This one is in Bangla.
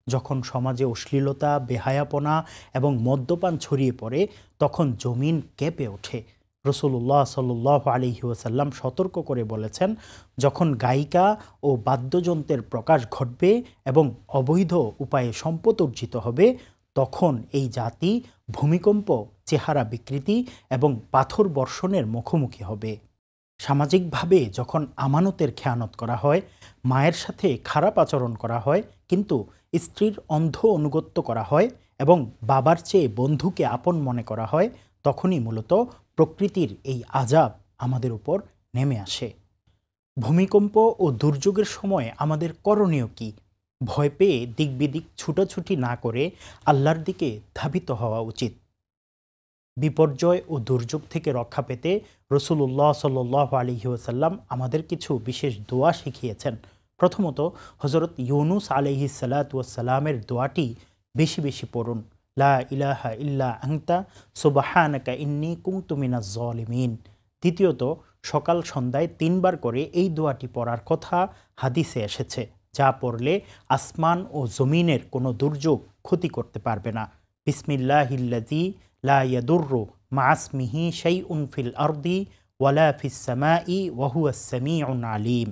যখন সমাজে অশ্লীলতা, বেহায়াপনা এবং মদ্যপান ছড়িয়ে পড়ে তখন জমিন কেঁপে ওঠে। রসুল্লাহ সাল্লাল্লাহু আলাইহি ওয়াসাল্লাম সতর্ক করে বলেছেন, যখন গায়িকা ও বাদ্যযন্ত্রের প্রকাশ ঘটবে এবং অবৈধ উপায়ে সম্পদ অর্জিত হবে, তখন এই জাতি ভূমিকম্প, চেহারা বিকৃতি এবং পাথর বর্ষণের মুখোমুখি হবে। সামাজিকভাবে যখন আমানতের খেয়ানত করা হয়, মায়ের সাথে খারাপ আচরণ করা হয় কিন্তু স্ত্রীর অন্ধ অনুগত্য করা হয় এবং বাবার চেয়ে বন্ধুকে আপন মনে করা হয়, তখনই মূলত প্রকৃতির এই আযাব আমাদের উপর নেমে আসে। ভূমিকম্প ও দুর্যোগের সময় আমাদের করণীয় কি? ভয় পেয়ে দিকবিদিক ছুটোছুটি না করে আল্লাহর দিকে ধাবিত হওয়া উচিত। বিপর্যয় ও দুর্যোগ থেকে রক্ষা পেতে রসুল্লাহ সাল্লাল্লাহু আলাইহি ওয়াসাল্লাম আমাদের কিছু বিশেষ দোয়া শিখিয়েছেন। প্রথমত, হজরত ইউনুস আলাইহিস সালাতু ওয়াসসালামের দোয়াটি বেশি বেশি পড়ুন। লা ইলাহা ইল্লা আনতা সুবহানাকা ইন্নী কুনতু মিনাজ জালিমিন। দ্বিতীয়ত, সকাল সন্ধ্যায় ৩ বার করে এই দোয়াটি পড়ার কথা হাদিসে এসেছে, যা পড়লে আসমান ও জমিনের কোনো দুর্যোগ ক্ষতি করতে পারবে না। বিসমিল্লাহিল্লাযী লা ইয়াদুররু মা ইসমিহি শাইউন ফিল আরদি ওয়ালা ফিস সামাই ওয়া হুয়াস সামিউন আলিম।